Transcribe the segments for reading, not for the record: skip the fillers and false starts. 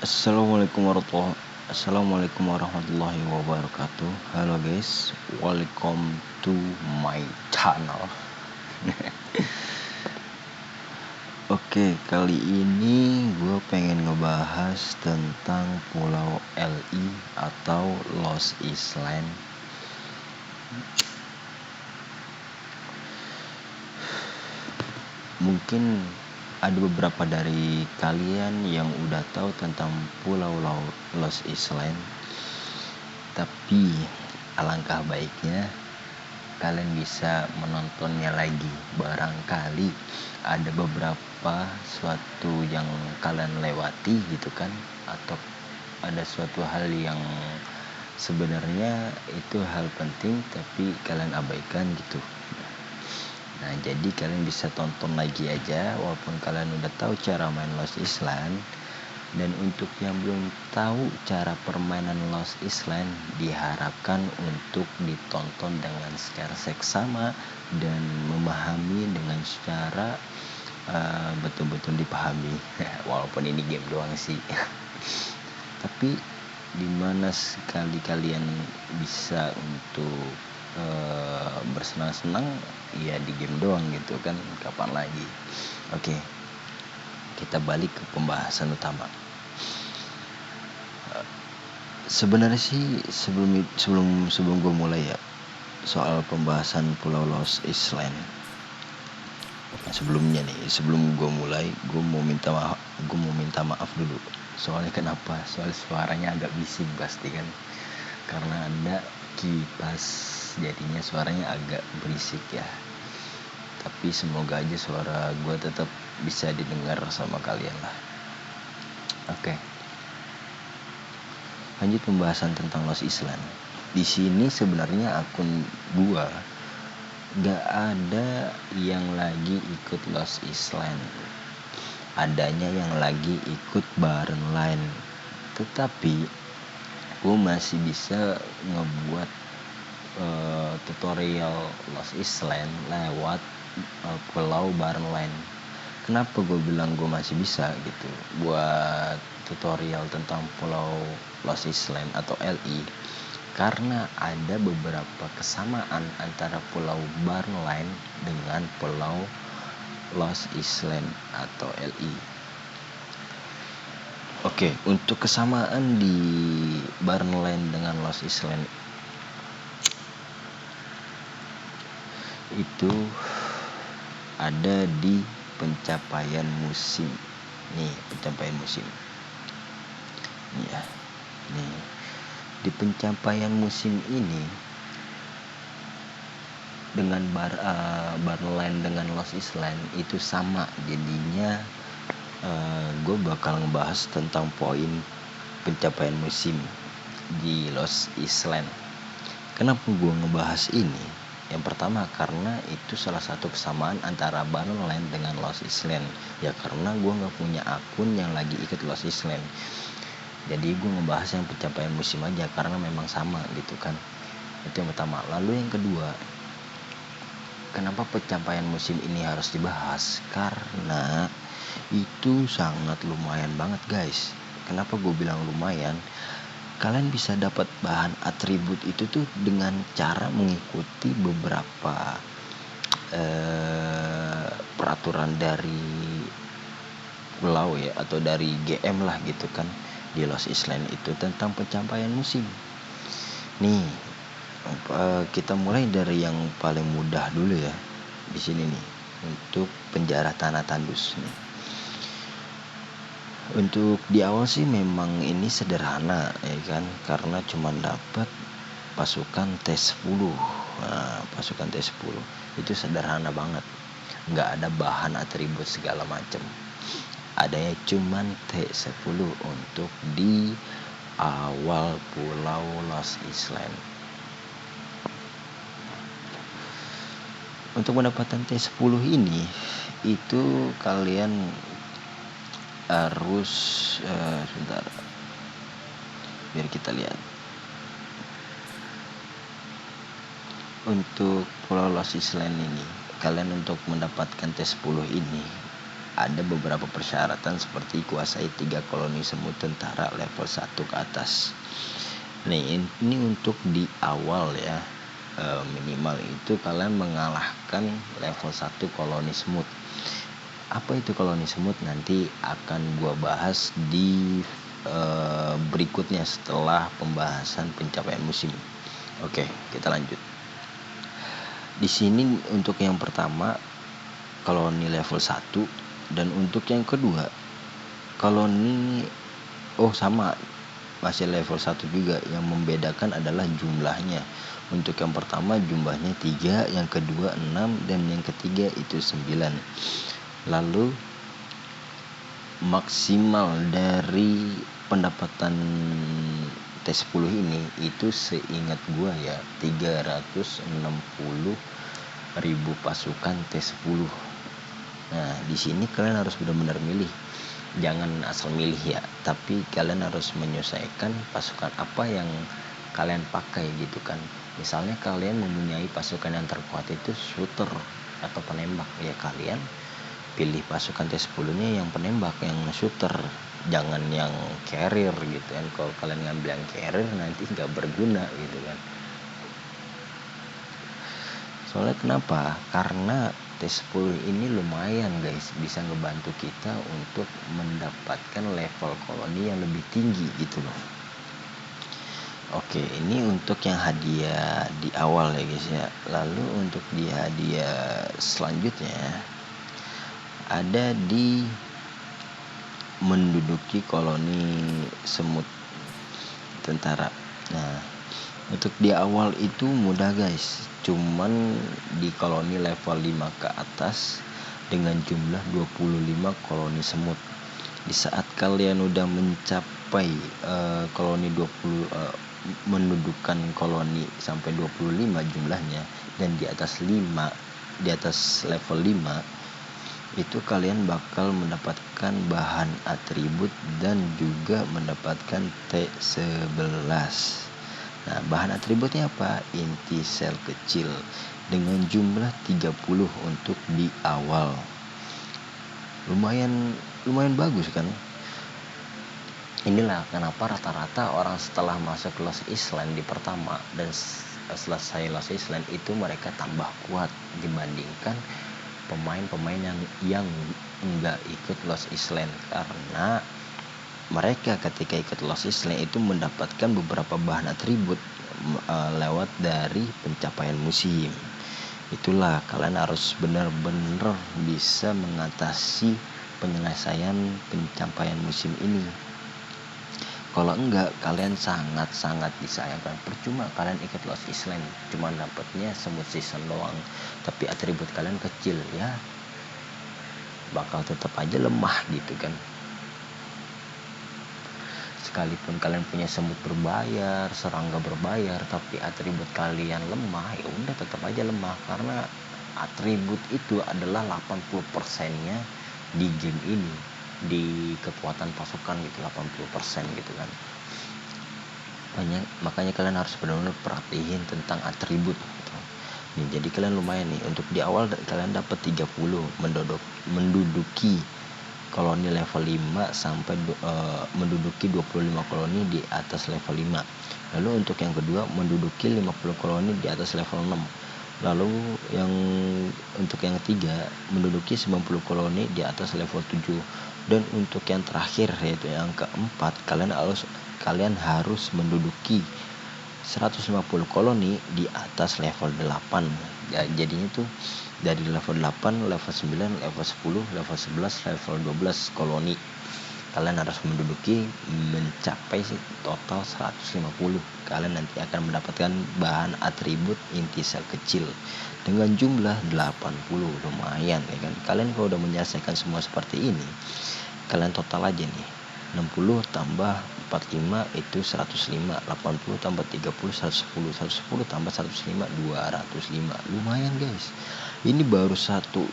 Assalamualaikum warahmatullahi wabarakatuh. Halo guys, welcome to my channel. Oke, kali ini gue pengen ngebahas tentang Pulau LI atau Lost Island. Mungkin ada beberapa dari kalian yang udah tahu tentang Pulau Lost Island, tapi alangkah baiknya kalian bisa menontonnya lagi. Barangkali ada beberapa suatu yang kalian lewati gitu kan, atau ada suatu hal yang sebenarnya itu hal penting tapi kalian abaikan gitu. Nah, jadi kalian bisa tonton lagi aja walaupun kalian udah tahu cara main Lost Island. Dan untuk yang belum tahu cara permainan Lost Island, diharapkan untuk ditonton dengan secara seksama dan memahami dengan secara betul-betul dipahami. Walaupun ini game doang sih. Tapi dimana sekali kalian bisa untuk bersenang-senang ya di game doang gitu kan, kapan lagi. Oke, kita balik ke pembahasan utama. Sebenarnya sih sebelum gue mulai ya soal pembahasan Pulau Lost Island, sebelum gue mulai gue mau minta maaf dulu. Soalnya kenapa? Soalnya suaranya agak bising pasti kan, karena ada kipas, jadinya suaranya agak berisik ya. Tapi semoga aja suara gue tetap bisa didengar sama kalian lah. Oke. Lanjut pembahasan tentang Lost Island. Di sini sebenarnya akun gue gak ada yang lagi ikut Lost Island. Adanya yang lagi ikut bareng lain. Tetapi gue masih bisa ngebuat tutorial Lost Island lewat Pulau Barnland. Kenapa gue bilang gue masih bisa gitu buat tutorial tentang Pulau Lost Island atau LI? Karena ada beberapa kesamaan antara Pulau Barnland dengan Pulau Lost Island atau LI. Oke, untuk kesamaan di Barnland dengan Lost Island itu ada di pencapaian musim. Nih, pencapaian musim. Ya. Nih. Di pencapaian musim ini dengan Barnland dengan Lost Island itu sama. Jadinya gue bakal ngebahas tentang poin pencapaian musim di Lost Island. Kenapa gue ngebahas ini? Yang pertama karena itu salah satu kesamaan antara Barnland dengan Lost Island. Ya karena gue gak punya akun yang lagi ikut Lost Island. Jadi gue ngebahas yang pencapaian musim aja karena memang sama gitu kan. Itu yang pertama. Lalu yang kedua, kenapa pencapaian musim ini harus dibahas? Karena itu sangat lumayan banget guys. Kenapa gue bilang lumayan? Kalian bisa dapat bahan atribut itu tuh dengan cara mengikuti beberapa peraturan dari pulau ya, atau dari GM lah gitu kan, di Lost Island itu tentang pencapaian musim. Nih, kita mulai dari yang paling mudah dulu ya di sini nih, untuk penjara tanah tandus nih. Untuk di awal sih memang ini sederhana ya kan, karena cuma dapat pasukan T10. Nah, pasukan T10 itu sederhana banget, nggak ada bahan atribut segala macam. Adanya cuman T10 untuk di awal Pulau Lost Island. Untuk mendapatkan T10 ini itu kalian harus sebentar biar kita lihat. Untuk Pulau Lost Island ini, kalian untuk mendapatkan T10 ini ada beberapa persyaratan seperti kuasai 3 koloni semut tentara level 1 ke atas. Nih, ini untuk di awal ya. Minimal itu kalian mengalahkan level 1 koloni semut. Apa itu koloni semut? Nanti akan gua bahas di berikutnya setelah pembahasan pencapaian musim. Oke, kita lanjut. Di sini untuk yang pertama koloni level 1 dan untuk yang kedua koloni sama masih level 1 juga. Yang membedakan adalah jumlahnya. Untuk yang pertama jumlahnya 3, yang kedua 6, dan yang ketiga itu 9. Lalu maksimal dari pendapatan T10 ini itu seingat gua ya 360.000 pasukan T10. Nah, di sini kalian harus benar-benar milih. Jangan asal milih ya, tapi kalian harus menyesuaikan pasukan apa yang kalian pakai gitu kan. Misalnya kalian mempunyai pasukan yang terkuat itu shooter atau penembak, ya kalian pilih pasukan T10-nya yang penembak, yang shooter. Jangan yang carrier gitu kan. Kalau kalian ngambil yang carrier nanti nggak berguna gitu kan. Soalnya kenapa? Karena T10 ini lumayan guys, bisa ngebantu kita untuk mendapatkan level koloni yang lebih tinggi gitu loh. Oke, ini untuk yang hadiah di awal ya guys ya. Lalu untuk di hadiah selanjutnya ada di menduduki koloni semut tentara. Nah, untuk di awal itu mudah guys, cuman di koloni level 5 ke atas dengan jumlah 25 koloni semut. Di saat kalian udah mencapai koloni 20 mendudukan koloni sampai 25 jumlahnya dan di atas level 5 itu kalian bakal mendapatkan bahan atribut dan juga mendapatkan T11. Nah, bahan atributnya apa? Inti sel kecil dengan jumlah 30 untuk di awal. Lumayan bagus kan? Inilah kenapa rata-rata orang setelah masuk Lost Island di pertama dan selesai Lost Island itu mereka tambah kuat dibandingkan pemain-pemain yang enggak ikut Lost Island, karena mereka ketika ikut Lost Island itu mendapatkan beberapa bahan atribut lewat dari pencapaian musim. Itulah kalian harus benar-benar bisa mengatasi penyelesaian pencapaian musim ini. Kalau enggak, kalian sangat-sangat disayangkan. Percuma kalian ikut Lost Island, cuma dapatnya semut season doang, tapi atribut kalian kecil ya, bakal tetap aja lemah gitu kan. Sekalipun kalian punya semut berbayar, serangga berbayar, tapi atribut kalian lemah, ya udah tetap aja lemah, karena atribut itu adalah 80%-nya di game ini, di kekuatan pasukan gitu, 80% gitu kan. Makanya kalian harus benar-benar perhatiin tentang atribut gitu. Nih, jadi kalian lumayan nih, untuk di awal kalian dapat 30 menduduki koloni level 5 sampai menduduki 25 koloni di atas level 5. Lalu untuk yang kedua menduduki 50 koloni di atas level 6. Lalu yang untuk yang ketiga menduduki 90 koloni di atas level 7. Dan untuk yang terakhir yaitu yang keempat, kalian harus menduduki 150 koloni di atas level 8. Ya, jadinya tuh dari level 8, level 9, level 10, level 11, level 12 koloni. Kalian harus menduduki mencapai total 150. Kalian nanti akan mendapatkan bahan atribut inti sel kecil dengan jumlah 80. Lumayan ya kan. Kalian kalau udah menyelesaikan semua seperti ini, kalian total aja nih 60 tambah 45 itu 105, 80 tambah 30 110, 110 tambah 105 205. Lumayan guys. Ini baru satu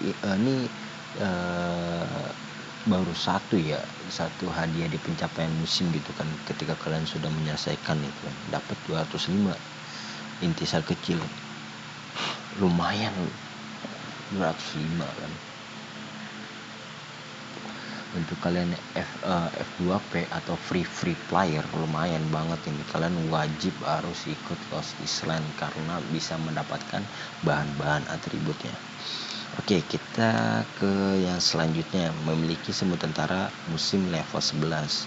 satu hadiah di pencapaian musim gitu kan. Ketika kalian sudah menyelesaikan itu kan, dapat 205 inti sel kecil. Lumayan 205 kan. Untuk kalian F2P atau free player lumayan banget ini, kalian wajib harus ikut Lost Island karena bisa mendapatkan bahan-bahan atributnya. Oke, kita ke yang selanjutnya, memiliki semut tentara musim level 11.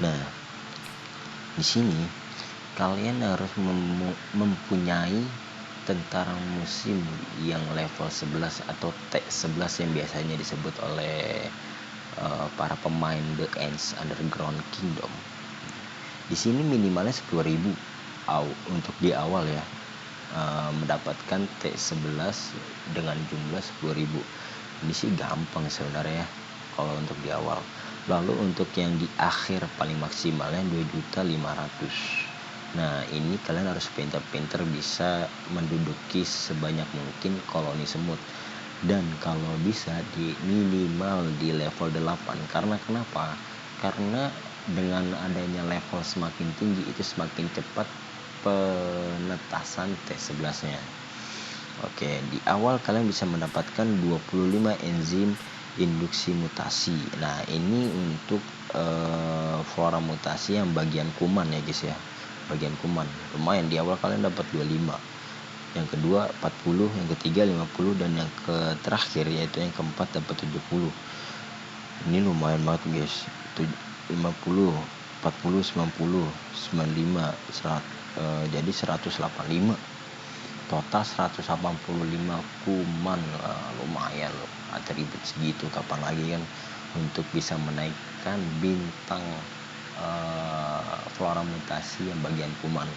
Nah, di sini kalian harus mempunyai tentara musim yang level 11 atau T11 yang biasanya disebut oleh para pemain The Ants Underground Kingdom. Di sini minimalnya 10.000 untuk di awal ya, mendapatkan T11 dengan jumlah 10.000. Ini sih gampang sebenarnya kalau untuk di awal. Lalu untuk yang di akhir paling maksimalnya 2.500.000. Nah, ini kalian harus pintar-pintar bisa menduduki sebanyak mungkin koloni semut. Dan kalau bisa di minimal di level 8. Karena kenapa? Karena dengan adanya level semakin tinggi itu semakin cepat penetasan T11-nya. Oke, di awal kalian bisa mendapatkan 25 enzim induksi mutasi. Nah, ini untuk flora mutasi yang bagian kuman ya guys ya. Bagian kuman. Lumayan, di awal kalian dapat 25. Yang kedua 40, yang ketiga 50, dan yang terakhir yaitu yang keempat dapat 70. Ini lumayan banget guys. 50, 40, 90, 95, 100, jadi 185. Total 185 kuman. Lumayan loh, atribut segitu kapan lagi kan untuk bisa menaikkan bintang flora mutasi yang bagian kuman.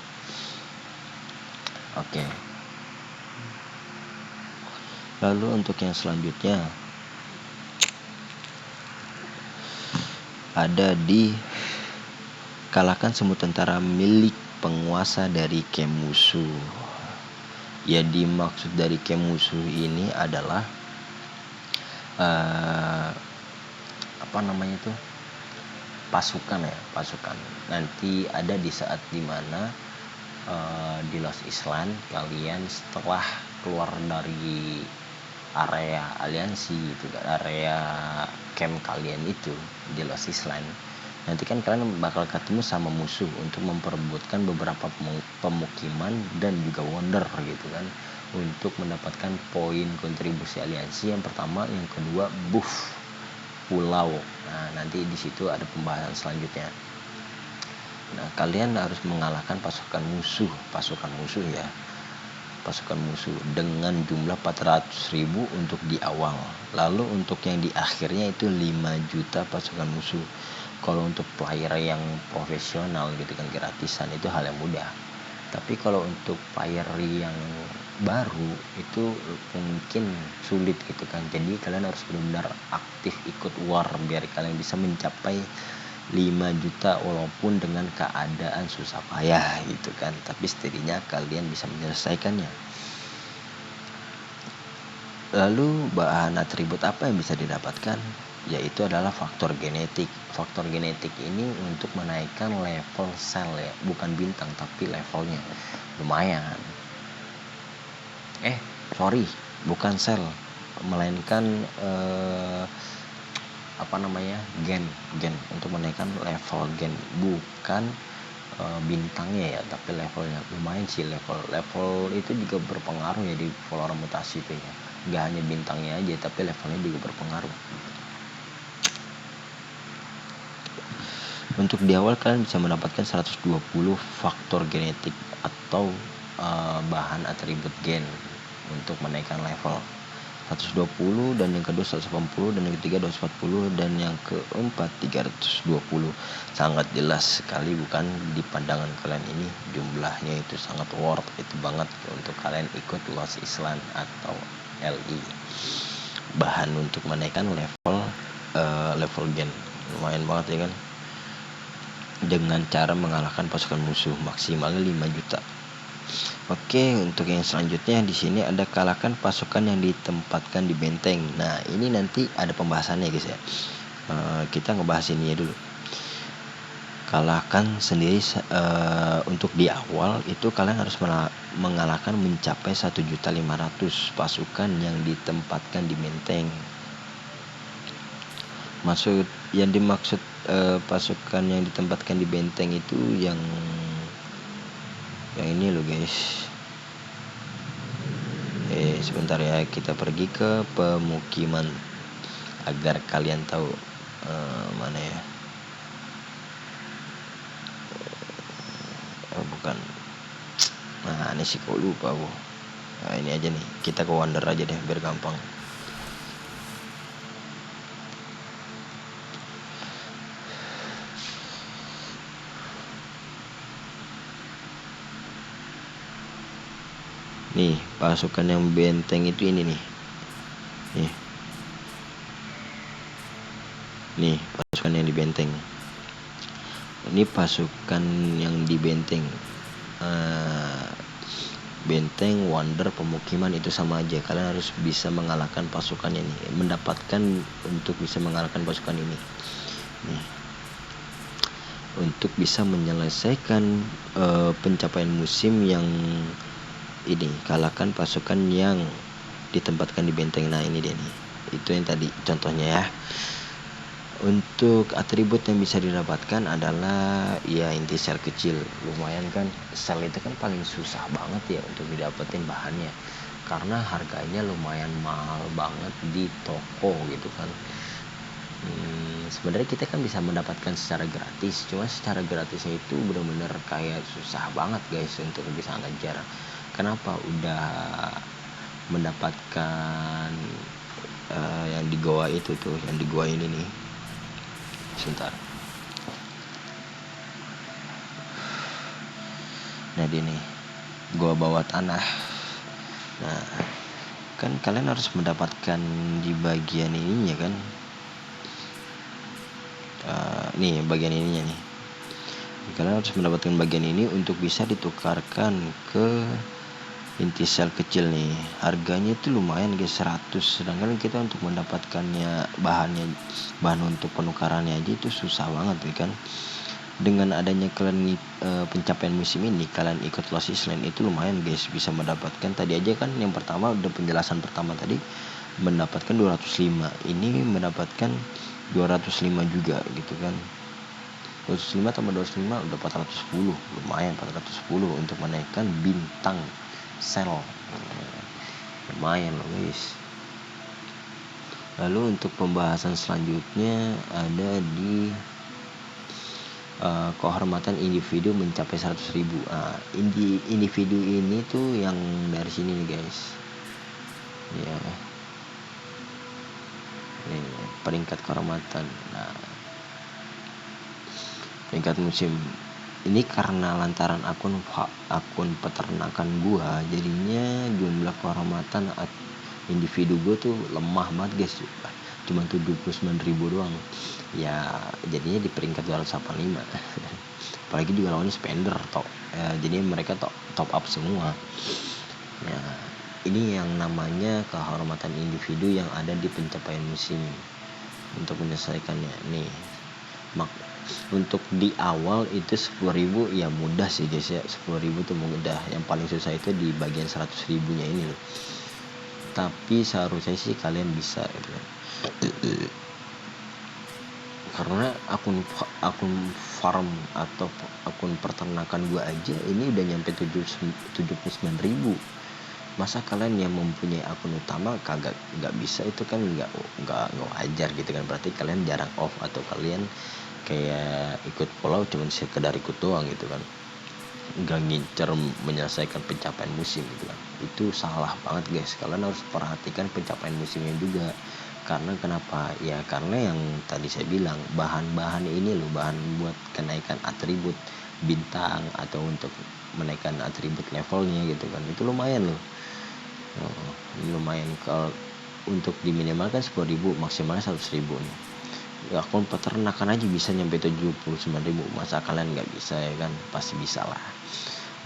Oke. Lalu untuk yang selanjutnya ada di kalahkan semut tentara milik penguasa dari camp musuh. Ya, dimaksud dari camp musuh ini adalah pasukan ya, pasukan. Nanti ada di saat dimana di Lost Island kalian setelah keluar dari area aliansi gitu, area camp kalian itu di Lost Island, nanti kan kalian bakal ketemu sama musuh untuk memperebutkan beberapa pemukiman dan juga wonder gitu kan, untuk mendapatkan poin kontribusi aliansi yang pertama, yang kedua buff pulau. Nah, nanti di situ ada pembahasan selanjutnya. Nah, kalian harus mengalahkan pasukan musuh ya, pasukan musuh dengan jumlah 400.000 untuk di awal. Lalu untuk yang di akhirnya itu 5 juta pasukan musuh. Kalau untuk player yang profesional gitu kan, gratisan, itu hal yang mudah. Tapi kalau untuk player yang baru itu mungkin sulit gitu kan. Jadi kalian harus benar-benar aktif ikut war biar kalian bisa mencapai 5 juta walaupun dengan keadaan susah payah gitu kan, tapi setidaknya kalian bisa menyelesaikannya. Lalu bahan atribut apa yang bisa didapatkan? Yaitu adalah faktor genetik. Faktor genetik ini untuk menaikkan level sel ya, bukan bintang tapi levelnya. Lumayan. Bukan sel, melainkan gen untuk menaikkan level gen, bukan bintangnya ya, tapi levelnya. Lumayan sih, level itu juga berpengaruh ya di flora mutasi itu ya, nggak hanya bintangnya aja tapi levelnya juga berpengaruh. Untuk di awal kalian bisa mendapatkan 120 faktor genetik atau bahan atribut gen untuk menaikkan level. 120, dan yang kedua 180, dan yang ketiga 240, dan yang keempat 320. Sangat jelas sekali bukan di pandangan kalian ini jumlahnya itu sangat worth itu banget untuk kalian ikut Lost Island atau LI. Bahan untuk menaikkan level gen lumayan banget ya kan, dengan cara mengalahkan pasukan musuh maksimalnya 5 juta. Oke, untuk yang selanjutnya di sini ada kalahkan pasukan yang ditempatkan di benteng. Nah, ini nanti ada pembahasannya guys ya. Kita ngebahas ini ya dulu. Kalahkan sendiri untuk di awal itu kalian harus mengalahkan mencapai 1.500.000 pasukan yang ditempatkan di benteng. Maksud yang dimaksud pasukan yang ditempatkan di benteng itu yang ini loh guys. Sebentar ya, kita pergi ke pemukiman agar kalian tahu mana ya. Bukan. Nah, ini sih kok lupa bu. Nah, ini aja nih, kita ke Wonder aja deh biar gampang. Nih, pasukan yang benteng itu ini nih. Nih, pasukan yang di benteng. Ini pasukan yang di benteng. Benteng, Wonder, pemukiman itu sama aja. Kalian harus bisa mengalahkan pasukan ini, mendapatkan untuk bisa mengalahkan pasukan ini. Nih, untuk bisa menyelesaikan pencapaian musim yang ini, kalahkan pasukan yang ditempatkan di benteng. Nah, ini dia nih. Itu yang tadi contohnya ya. Untuk atribut yang bisa didapatkan adalah ya inti sel kecil. Lumayan kan, sel itu kan paling susah banget ya untuk didapetin bahannya, karena harganya lumayan mahal banget di toko gitu kan. Sebenarnya kita kan bisa mendapatkan secara gratis, cuma secara gratisnya itu benar-benar kayak susah banget guys untuk bisa ngejar. Kenapa? Udah mendapatkan yang di goa itu tuh, yang di goa ini nih. Sebentar. Nah, ini goa bawah tanah. Nah, kan kalian harus mendapatkan di bagian ininya kan. Nih bagian ininya nih. Kalian harus mendapatkan bagian ini untuk bisa ditukarkan ke inti sel kecil nih. Harganya itu lumayan guys, 100. Sedangkan kita untuk mendapatkannya bahan untuk penukarannya aja itu susah banget ya kan. Dengan adanya kalian pencapaian musim ini, kalian ikut Lost Island itu lumayan guys, bisa mendapatkan. Tadi aja kan yang pertama udah penjelasan pertama tadi mendapatkan 205. Ini mendapatkan 205 juga gitu kan. 205 tambah 205 udah 410. Lumayan 410 untuk menaikkan bintang sel. Lumayan loh guys. Lalu untuk pembahasan selanjutnya ada di kehormatan individu mencapai 100.000. Individu ini tuh yang dari sini nih guys ya. Ini peringkat kehormatan. Nah, peringkat musim ini karena lantaran akun peternakan gua, jadinya jumlah kehormatan individu gua tuh lemah banget guys, cuma 79.000 doang ya, jadinya di peringkat 285. Apalagi juga lawannya spender jadinya mereka top up semua ya. Ini yang namanya kehormatan individu yang ada di pencapaian musim. Untuk menyelesaikannya nih, untuk di awal itu 10.000 ya mudah sih guys ya. 10.000 tuh mudah, yang paling susah itu di bagian 100.000 nya ini loh. Tapi seharusnya sih kalian bisa gitu kan. Karena akun farm atau akun peternakan gua aja ini udah nyampe 79.000. Masa kalian yang mempunyai akun utama nggak bisa, itu kan nggak wajar gitu kan. Berarti kalian jarang off, atau kalian kayak ikut pulau cuma sekedar ikut doang gitu kan, nggak ngincer menyelesaikan pencapaian musim gitu kan. Itu salah banget guys. Kalian harus perhatikan pencapaian musimnya juga. Karena kenapa ya, karena yang tadi saya bilang, bahan-bahan ini loh, bahan buat kenaikan atribut bintang atau untuk menaikkan atribut levelnya gitu kan, itu lumayan loh. Lumayan. Kalau untuk diminimalkan 10.000, maksimalnya 100.000 nih ya. Akun peternakan aja bisa nyampe 79.000, masa kalian nggak bisa ya kan? Pasti bisa lah.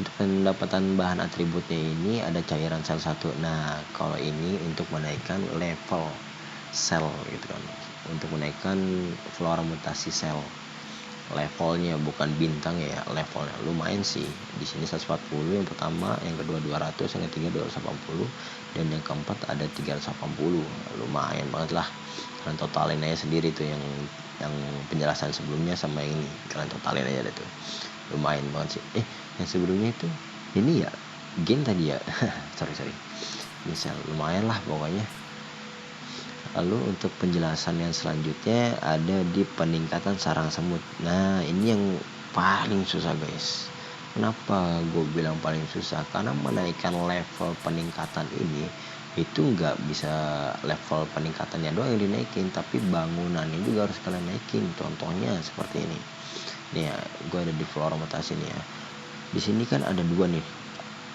Untuk pendapatan bahan atributnya ini ada cairan sel 1. Nah, kalau ini untuk menaikkan level sel gitu kan, untuk menaikkan flora mutasi sel levelnya, bukan bintang ya, levelnya. Lumayan sih. Di sini 140 yang pertama, yang kedua 200, yang ketiga 280, dan yang keempat ada 380. Lumayan banget lah kalian totalin aja sendiri tuh yang penjelasan sebelumnya sama yang ini, kalian totalin aja deh tuh. Lumayan banget sih. Yang sebelumnya itu ini ya game tadi ya. sorry misal lumayan lah pokoknya. Lalu untuk penjelasan yang selanjutnya ada di peningkatan sarang semut. Nah ini yang paling susah guys. Kenapa gue bilang paling susah? Karena menaikkan level peningkatan ini itu nggak bisa level peningkatannya doang yang dinaikin, tapi bangunannya juga harus kalian naikin. Contohnya seperti ini. Nih ya, gue ada di floor mutasi nih ya. Di sini kan ada dua nih,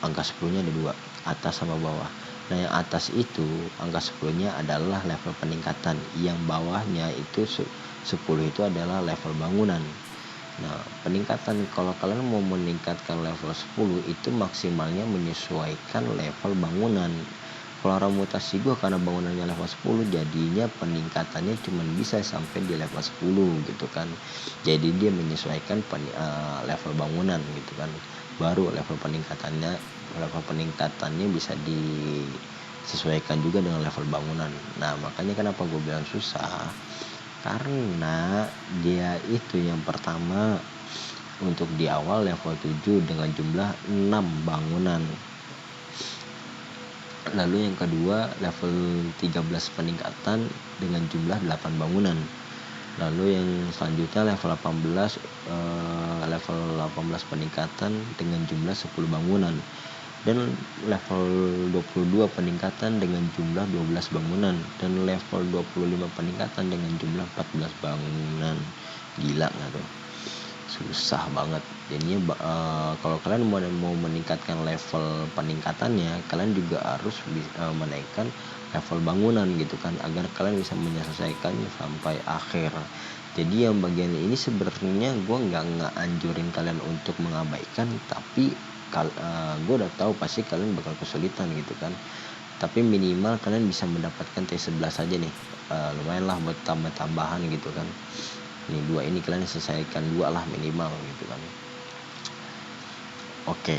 angka 10-nya ada dua, atas sama bawah. Nah yang atas itu angka 10-nya adalah level peningkatan, yang bawahnya itu 10 itu adalah level bangunan. Nah peningkatan, kalau kalian mau meningkatkan level 10 itu maksimalnya menyesuaikan level bangunan. Flora mutasi gue karena bangunannya level 10, jadinya peningkatannya cuma bisa sampai di level 10 gitu kan. Jadi dia menyesuaikan level bangunan gitu kan. Baru level peningkatannya bisa disesuaikan juga dengan level bangunan. Nah makanya kenapa gue bilang susah, karena dia itu yang pertama untuk di awal level 7 dengan jumlah 6 bangunan. Lalu yang kedua level 13 peningkatan dengan jumlah 8 bangunan. Lalu yang selanjutnya level 18 peningkatan dengan jumlah 10 bangunan. Dan level 22 peningkatan dengan jumlah 12 bangunan. Dan level 25 peningkatan dengan jumlah 14 bangunan. Gila gak tuh? Susah banget. Jadinya kalau kalian mau meningkatkan level peningkatannya, kalian juga harus menaikkan level bangunan gitu kan, agar kalian bisa menyelesaikannya sampai akhir. Jadi yang bagian ini sebenarnya gue nggak anjurin kalian untuk mengabaikan, tapi gue udah tahu pasti kalian bakal kesulitan gitu kan. Tapi minimal kalian bisa mendapatkan T11 aja nih, lumayan lah buat tambahan gitu kan. Ini 2 ini kalian selesaikan 2 lah minimal gitu kan. Oke,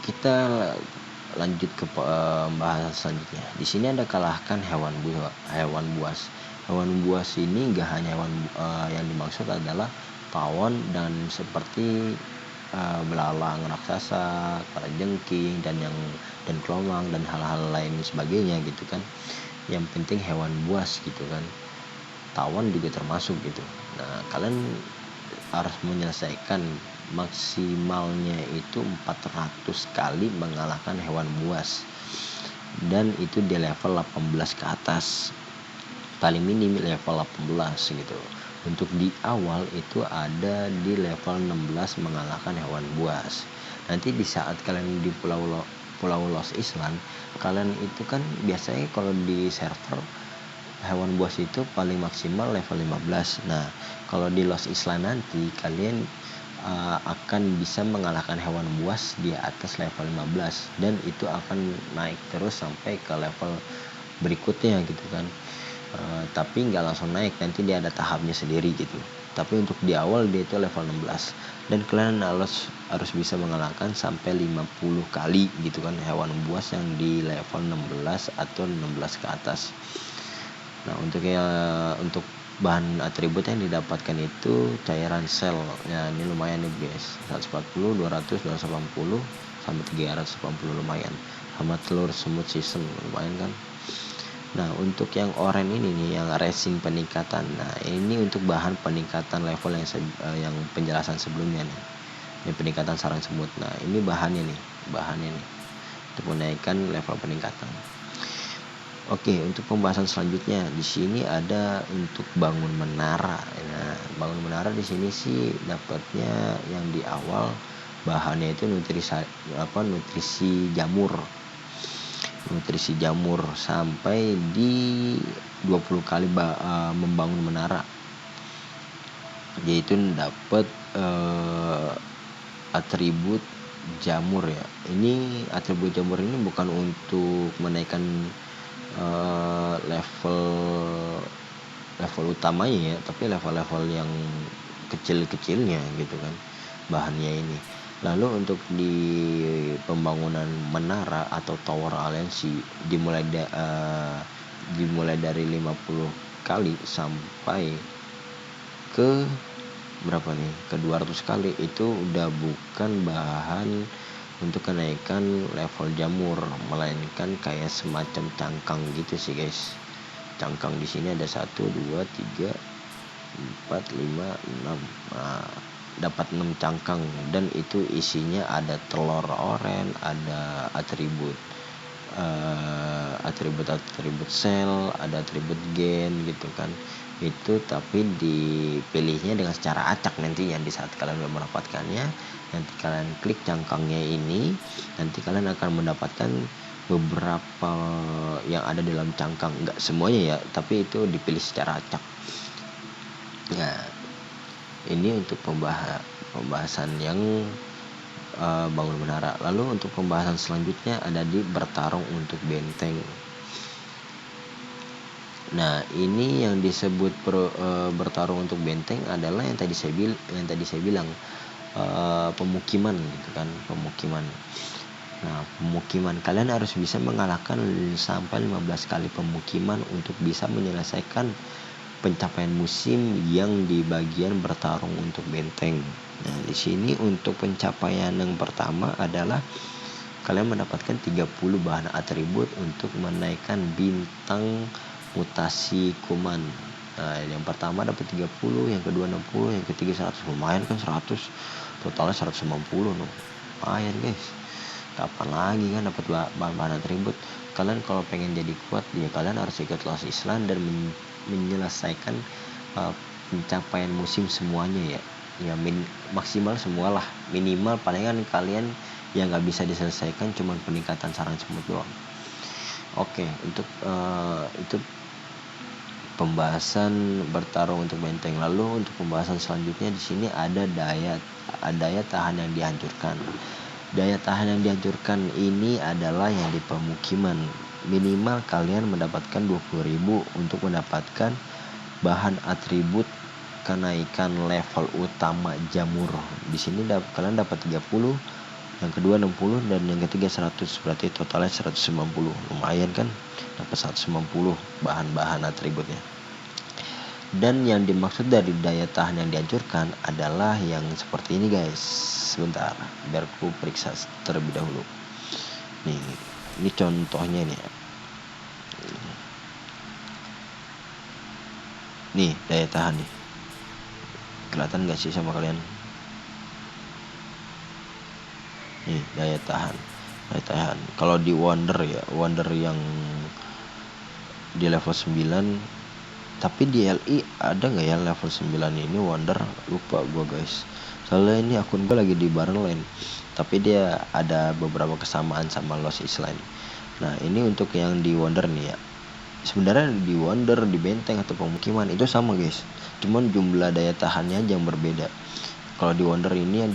kita lanjut ke pembahasan selanjutnya. Di sini ada kalahkan hewan buas. Hewan buas ini gak hanya hewan yang dimaksud adalah tawon dan seperti belalang raksasa, kalajengking dan kelomang dan hal-hal lain sebagainya gitu kan. Yang penting hewan buas gitu kan. Tawon juga termasuk gitu. Nah kalian harus menyelesaikan maksimalnya itu 400 kali mengalahkan hewan buas, dan itu di level 18 ke atas, paling minim level 18 gitu. Untuk di awal itu ada di level 16 mengalahkan hewan buas. Nanti di saat kalian di Pulau Los Island, kalian itu kan biasanya kalau di server hewan buas itu paling maksimal level 15. Nah kalau di Los Island nanti kalian akan bisa mengalahkan hewan buas di atas level 15, dan itu akan naik terus sampai ke level berikutnya gitu kan. Tapi nggak langsung naik, nanti dia ada tahapnya sendiri gitu. Tapi untuk di awal dia itu level 16, dan kalian harus bisa mengalahkan sampai 50 kali gitu kan hewan buas yang di level 16 atau 16 ke atas. Nah untuk bahan atribut yang didapatkan itu cairan sel. Ya ini lumayan nih guys, 140, 200, 280 sampai 380 lumayan. Sama telur semut season lumayan kan. Nah untuk yang oranye ini nih, yang racing peningkatan. Nah ini untuk bahan peningkatan level yang penjelasan sebelumnya nih. Ini peningkatan sarang semut. Nah ini bahannya nih untuk menaikkan level peningkatan. Oke, untuk pembahasan selanjutnya di sini ada untuk bangun menara. Nah, bangun menara di sini sih dapatnya yang di awal bahannya itu nutrisi jamur. Nutrisi jamur sampai di 20 kali membangun menara. Yaitu dapat atribut jamur ya. Ini atribut jamur ini bukan untuk menaikkan level utamanya ya, tapi level-level yang kecil-kecilnya gitu kan bahannya ini. Lalu untuk di pembangunan menara atau tower aliansi dimulai dari 50 kali sampai ke berapa nih, ke 200 kali, itu udah bukan bahan untuk kenaikan level jamur, melainkan kayak semacam cangkang gitu sih guys. Cangkang di sini ada 1 2 3 4 5 6. Nah, dapat 6 cangkang, dan itu isinya ada telur oren, ada atribut sel, ada atribut gen gitu kan. Itu tapi dipilihnya dengan secara acak nantinya. Di saat kalian udah mendapatkannya, nanti kalian klik cangkangnya ini, nanti kalian akan mendapatkan beberapa yang ada dalam cangkang, enggak semuanya ya, tapi itu dipilih secara acak. Nah, ini untuk pembahasan yang bangun menara. Lalu untuk pembahasan selanjutnya ada di bertarung untuk benteng. Nah, ini yang disebut bertarung untuk benteng adalah yang tadi saya bilang pemukiman gitu kan, pemukiman. Nah, pemukiman kalian harus bisa mengalahkan sampai 15 kali pemukiman untuk bisa menyelesaikan pencapaian musim yang di bagian bertarung untuk benteng. Nah, di sini untuk pencapaian yang pertama adalah kalian mendapatkan 30 bahan atribut untuk menaikkan bintang mutasi kuman. Nah, yang pertama dapat 30, yang kedua 60, yang ketiga 100. Lumayan kan 100. Totalnya 190 loh. Lumayan guys. Kapan lagi kan dapat bahan atribut. Kalian kalau pengen jadi kuat ya kalian harus ikut Los Island dan menyelesaikan pencapaian musim semuanya ya. Ya maksimal semualah, minimal palingan kalian yang nggak bisa diselesaikan cuma peningkatan sarang semut doang. Oke, untuk itu pembahasan bertarung untuk benteng. Lalu untuk pembahasan selanjutnya di sini ada daya tahan yang dihancurkan. Daya tahan yang dihancurkan ini adalah yang di pemukiman. Minimal kalian mendapatkan 20.000 untuk mendapatkan bahan atribut kenaikan level utama jamur. Di sini kalian dapat 30, yang kedua 60, dan yang ketiga 100. Berarti totalnya 190. Lumayan kan, dapat 190 bahan-bahan atributnya. Dan yang dimaksud dari daya tahan yang dihancurkan adalah yang seperti ini guys. Sebentar, biar ku periksa terlebih dahulu. Nih, ini contohnya nih. Nih, daya tahan nih. Kelihatan gak sih sama kalian? Nih, daya tahan. Kalau di Wonder yang di level 9, tapi di LI ada nggak ya level 9 ini Wonder? Lupa gue guys. Soalnya ini akun gue lagi di Barnland, tapi dia ada beberapa kesamaan sama Los Island. Nah, ini untuk yang di Wonder nih ya. Sebenarnya di Wonder, di benteng atau pemukiman itu sama guys, cuman jumlah daya tahannya aja yang berbeda. Kalau di Wonder ini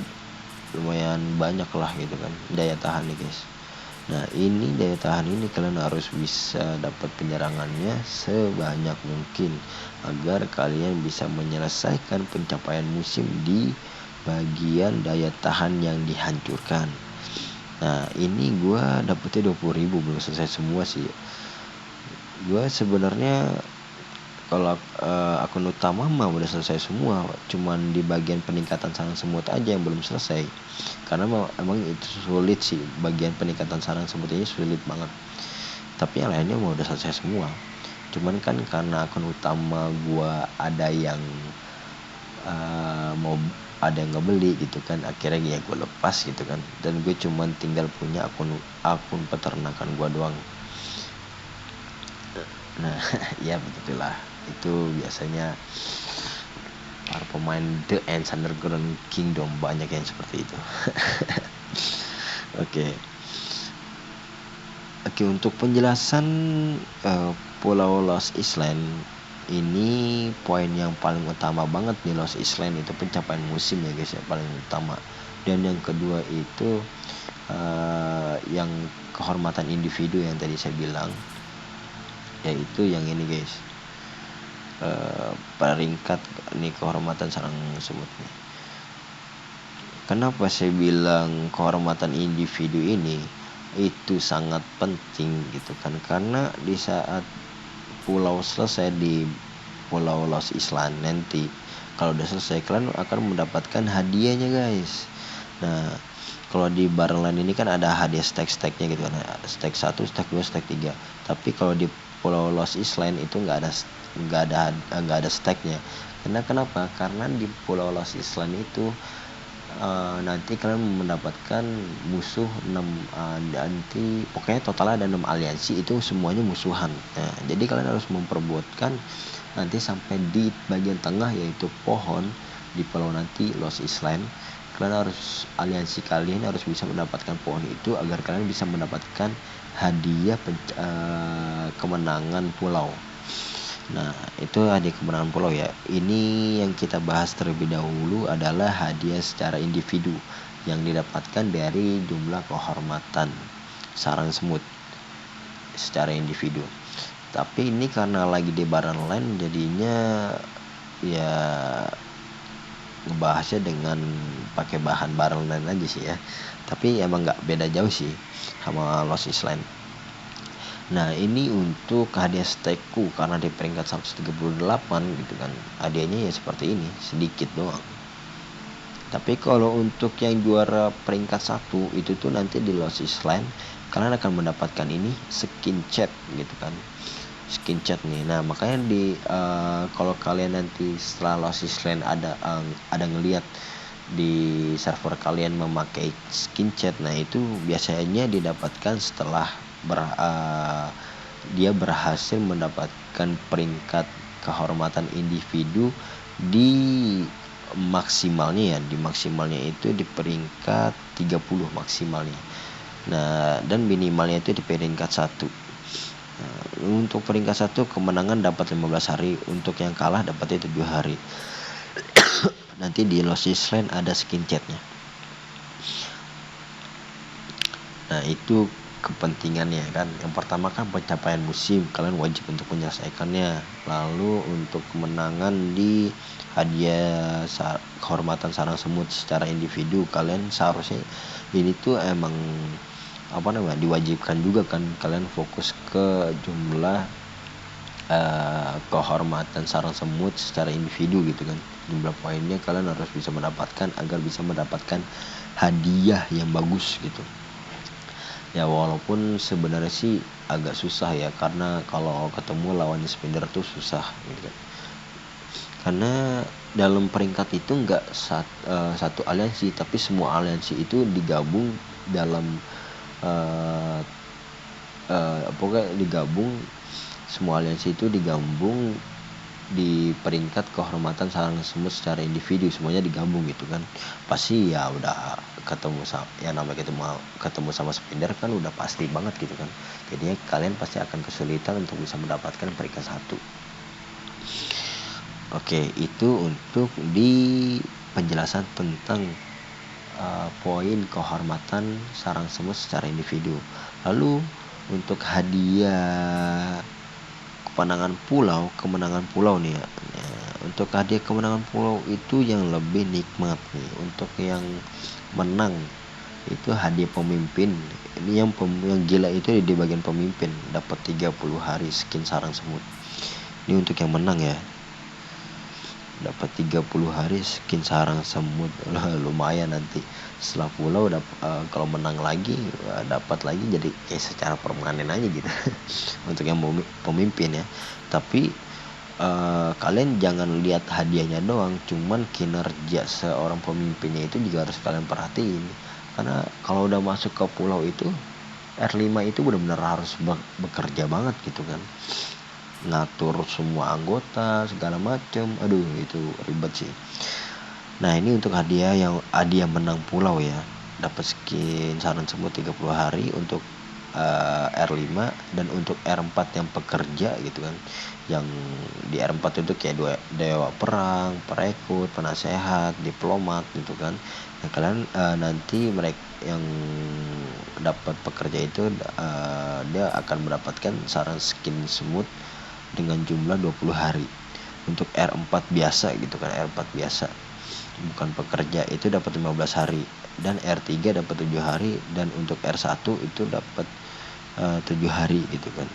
lumayan banyak lah gitu kan daya tahan nih guys. Nah, ini daya tahan ini kalian harus bisa dapat penyerangannya sebanyak mungkin agar kalian bisa menyelesaikan pencapaian musim di bagian daya tahan yang dihancurkan. Nah, ini gue dapetnya 20.000, belum selesai semua sih. Gue sebenarnya kalau akun utama mah udah selesai semua, cuman di bagian peningkatan sarang semut aja yang belum selesai. Karena emang itu sulit sih, bagian peningkatan sarang semut ini sulit banget. Tapi yang lainnya mau udah selesai semua. Cuman kan karena akun utama gua ada yang ada yang nggak beli gitu kan, akhirnya ya gue lepas gitu kan, dan gue cuman tinggal punya akun peternakan gua doang. Nah, ya begitulah. Itu biasanya para pemain The Ants Underground Kingdom banyak yang seperti itu. Oke, untuk penjelasan Pulau Los Island ini, poin yang paling utama banget di Los Island itu pencapaian musim ya guys ya, paling utama. Dan yang kedua itu yang kehormatan individu yang tadi saya bilang, yaitu yang ini guys, peringkat nih kehormatan sarang semut nih. Kenapa saya bilang kehormatan individu ini itu sangat penting gitu kan, karena di saat pulau selesai Pulau Los Island nanti kalau udah selesai kalian akan mendapatkan hadiahnya guys. Nah kalau di Barangland ini kan ada hadiah stack-stacknya gitu kan, stack 1, stack 2, stack 3. Tapi kalau di Pulau Los Island itu nggak ada stacknya. Kenapa? Karena di Pulau Los Island itu nanti kalian mendapatkan musuh 6 nanti pokoknya totalnya ada 6 aliansi, itu semuanya musuhan. Nah, jadi kalian harus memperbuatkan nanti sampai di bagian tengah yaitu pohon di pulau nanti Los Island. Kalian harus aliansi kalian harus bisa mendapatkan pohon itu agar kalian bisa mendapatkan hadiah kemenangan pulau. Nah itu hadiah kemenangan pulau ya. Ini yang kita bahas terlebih dahulu adalah hadiah secara individu yang didapatkan dari jumlah kehormatan sarang semut secara individu. Tapi ini karena lagi di Barangland jadinya ya ngebahasnya dengan pakai bahan Barangland aja sih ya. Tapi emang nggak beda jauh sih sama Los Island. Nah ini untuk hadiah stackku karena di peringkat 138 gitu kan, hadiahnya ya seperti ini, sedikit doang. Tapi kalau untuk yang juara peringkat 1 itu tuh nanti di Los Island kalian akan mendapatkan ini skin chat gitu kan, skin chat nih. Nah makanya di kalau kalian nanti setelah Los Island ada ngelihat di server kalian memakai skin chat, nah itu biasanya didapatkan setelah dia berhasil mendapatkan peringkat kehormatan individu di maksimalnya itu di peringkat 30 maksimalnya. Nah dan minimalnya itu di peringkat 1. Nah, untuk peringkat 1 kemenangan dapat 15 hari, untuk yang kalah dapatnya 7 hari. Nanti di Los Island ada skin chatnya. Nah itu kepentingannya kan. Yang pertama kan pencapaian musim, kalian wajib untuk menyelesaikannya. Lalu untuk kemenangan di hadiah kehormatan sarang semut secara individu, kalian seharusnya ini tuh emang diwajibkan juga kan kalian fokus ke jumlah kehormatan sarang semut secara individu gitu kan. Jumlah poinnya kalian harus bisa mendapatkan agar bisa mendapatkan hadiah yang bagus gitu. Ya walaupun sebenarnya sih agak susah ya, karena kalau ketemu lawan spinner tuh susah gitu kan. Karena dalam peringkat itu enggak satu aliansi, tapi semua aliansi itu digabung dalam pokoknya digabung, semua aliansi itu digabung di peringkat kehormatan sarang semut secara individu, semuanya digabung gitu kan. Pasti ya udah ketemu sama spinner kan udah pasti banget gitu kan. Jadinya kalian pasti akan kesulitan untuk bisa mendapatkan peringkat 1. Oke, itu untuk di penjelasan tentang poin kehormatan sarang semut secara individu. Lalu untuk hadiah kemenangan pulau nih ya. Untuk hadiah kemenangan pulau itu yang lebih nikmat nih. Untuk yang menang itu hadiah pemimpin. Ini yang gila itu di bagian pemimpin, dapat 30 hari skin sarang semut. Ini untuk yang menang ya. Dapat 30 hari skin sarang semut. Lumayan nanti setelah pulau kalau menang lagi dapat lagi, jadi kayak secara permanen aja gitu. Untuk yang pemimpin ya. Tapi kalian jangan lihat hadiahnya doang, cuman kinerja seorang pemimpinnya itu juga harus kalian perhatiin. Karena kalau udah masuk ke pulau itu R5 itu benar-benar harus bekerja banget gitu kan, ngatur semua anggota segala macem. Aduh itu ribet sih. Nah ini untuk hadiah menang pulau ya, dapat skin sarang semut 30 hari untuk R5, dan untuk R4 yang pekerja gitu kan. Yang di R4 itu kayak dewa perang, perekrut, penasehat, diplomat gitu kan. Nah kalian nanti mereka yang dapat pekerja itu dia akan mendapatkan sarang skin semut dengan jumlah 20 hari. Untuk R4 biasa gitu kan, R4 biasa bukan pekerja itu dapat 15 hari, dan R3 dapat 7 hari, dan untuk R1 itu dapat 7 hari gitu kan.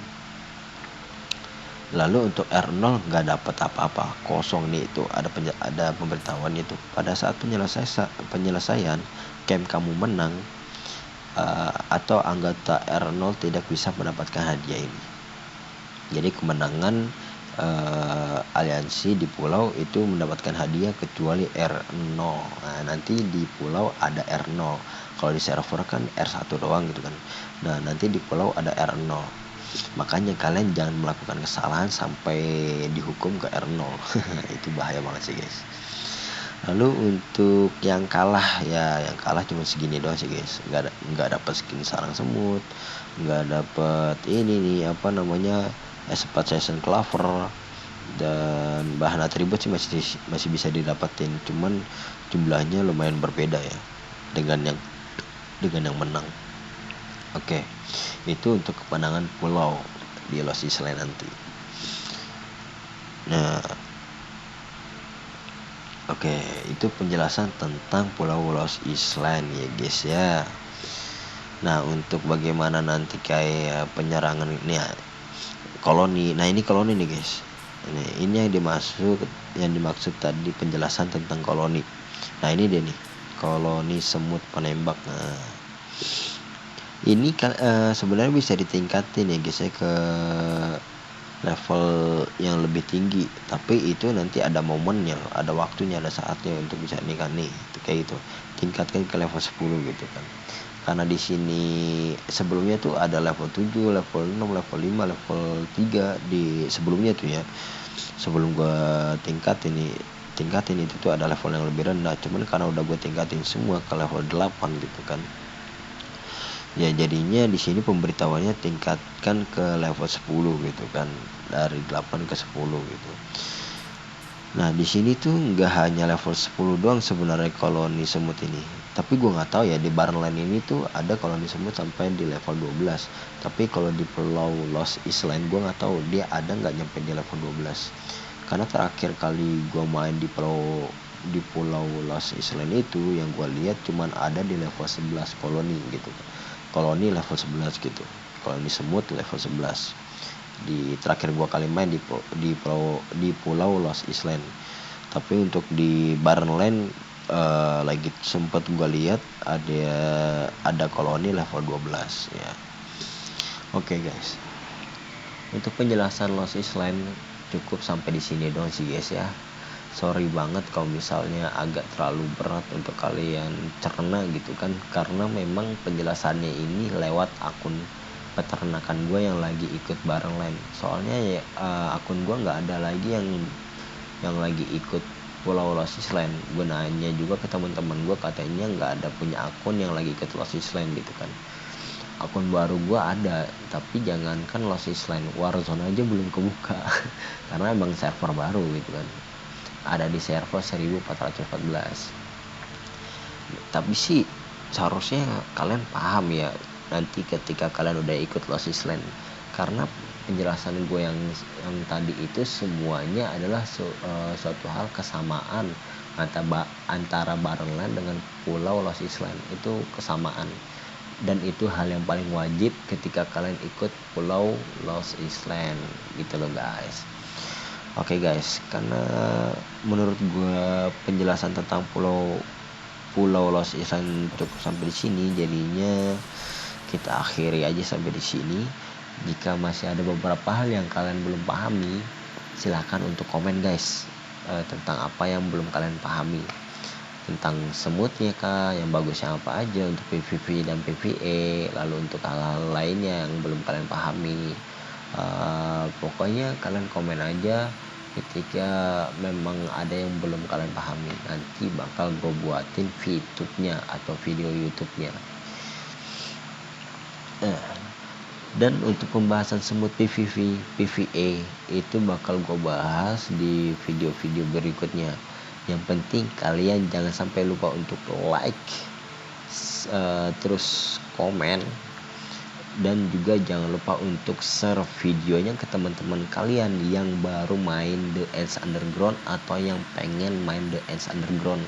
Lalu untuk R0 nggak dapat apa-apa, kosong nih itu. Ada pemberitahuan itu. Pada saat penyelesaian camp kamu menang, atau anggota R0 tidak bisa mendapatkan hadiah ini. Jadi kemenangan aliansi di pulau itu mendapatkan hadiah kecuali R0. Nah, nanti di pulau ada R0. Kalau di server kan R1 doang gitu kan. Nah, nanti di pulau ada R0. Makanya kalian jangan melakukan kesalahan sampai dihukum ke R0. Itu bahaya banget sih guys. Lalu untuk yang kalah, ya yang kalah cuma segini doang sih guys. Nggak dapat skin sarang semut, nggak dapat ini nih apa namanya S4 season clover, dan bahan atribut sih masih bisa didapatin, cuman jumlahnya lumayan berbeda ya dengan yang menang. Oke, itu untuk kemenangan pulau di Lost Island nanti. Nah, oke, itu penjelasan tentang pulau Lost Island ya guys ya. Nah, untuk bagaimana nanti kayak penyerangan ini ya, koloni. Nah, ini koloni nih guys. Ini yang dimaksud tadi penjelasan tentang koloni. Nah, ini dia nih, koloni semut penembak. Nah, ini kan sebenarnya bisa ditingkatin ya guys ya ke level yang lebih tinggi, tapi itu nanti ada momennya, ada waktunya, ada saatnya untuk bisa nikah nih, kayak gitu. Tingkatkan ke level 10 gitu kan. Karena di sini sebelumnya tuh ada level 7, level 6, level 5, level 3 di sebelumnya tuh ya. Sebelum gua tingkatin itu tuh ada level yang lebih rendah, cuman karena udah gua tingkatin semua ke level 8 gitu kan. Ya jadinya di sini pemberitahuannya tingkatkan ke level 10 gitu kan, dari 8 ke 10 gitu. Nah, di sini tuh nggak hanya level 10 doang sebenarnya koloni semut ini. Tapi gue nggak tahu ya di Barrenland ini tuh ada koloni semut sampai di level 12. Tapi kalau di Pulau Lost Island gue nggak tahu dia ada nggak nyampe di level 12. Karena terakhir kali gue main di Pulau Lost Island itu yang gue lihat cuman ada di level 11 koloni gitu. Koloni level 11 gitu. Koloni semut level 11. Di terakhir gua kali main di Pulau Lost Island. Tapi untuk di Barrenland lagi sempet gua lihat ada koloni level 12 ya. Oke guys. Untuk penjelasan Lost Island cukup sampai di sini doang sih guys ya. Sorry banget kalau misalnya agak terlalu berat untuk kalian cerna gitu kan, karena memang penjelasannya ini lewat akun peternakan gue yang lagi ikut Barrenland. Soalnya ya akun gue nggak ada lagi yang lagi ikut Pulau Lost Island. Gue nanya juga ke teman-teman gue, katanya nggak ada punya akun yang lagi ikut Lost Island gitu kan. Akun baru gue ada, tapi jangankan Lost Island, Warzone aja belum kebuka karena emang server baru gitu kan, ada di server 1414. Tapi sih seharusnya kalian paham ya nanti ketika kalian udah ikut Lost Island, karena penjelasan gue yang tadi itu semuanya adalah suatu hal kesamaan antara Barrenland dengan Pulau Lost Island. Itu kesamaan, dan itu hal yang paling wajib ketika kalian ikut Pulau Lost Island gitu loh guys. Oke guys, karena menurut gue penjelasan tentang Pulau Lost Island cukup sampai di sini, jadinya kita akhiri aja sampai di sini. Jika masih ada beberapa hal yang kalian belum pahami, silahkan untuk komen guys, tentang apa yang belum kalian pahami, tentang semutnya kah, yang bagusnya apa aja untuk PVP dan PVE, lalu untuk hal-hal lainnya yang belum kalian pahami. Pokoknya kalian komen aja ketika memang ada yang belum kalian pahami. Nanti bakal gue buatin VTube-nya atau video YouTube-nya. Dan untuk pembahasan semut PVP, PVE itu bakal gue bahas di video-video berikutnya. Yang penting kalian jangan sampai lupa untuk like, terus komen, dan juga jangan lupa untuk share videonya ke teman-teman kalian yang baru main The Ants Underground atau yang pengen main The Ants Underground.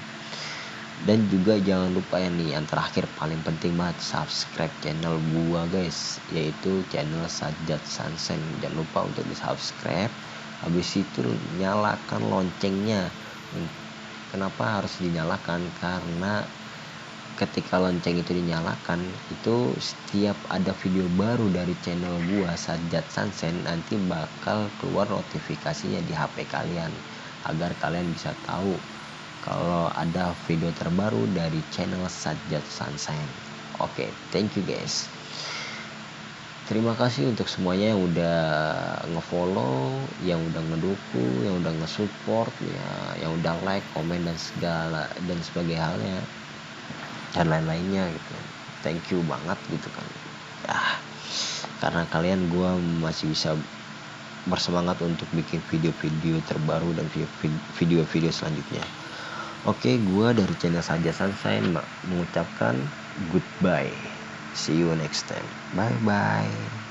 Dan juga jangan lupa ya nih, yang terakhir paling penting banget, subscribe channel gua guys, yaitu channel Sajat Sansen. Jangan lupa untuk di subscribe, habis itu nyalakan loncengnya. Kenapa harus dinyalakan? Karena ketika lonceng itu dinyalakan, itu setiap ada video baru dari channel gua Sajat Sansen, nanti bakal keluar notifikasinya di HP kalian, agar kalian bisa tahu kalau ada video terbaru dari channel Sajat Sansen. Oke, thank you guys. Terima kasih untuk semuanya yang udah ngefollow, yang udah ngedukung, yang udah nge-support ya, yang udah like, komen dan segala dan sebagai halnya dan lain-lainnya gitu. Thank you banget gitu kan. Karena kalian gua masih bisa bersemangat untuk bikin video-video terbaru dan video-video selanjutnya. Oke, gua dari channel Sajat Sansen mengucapkan goodbye. See you next time. Bye bye.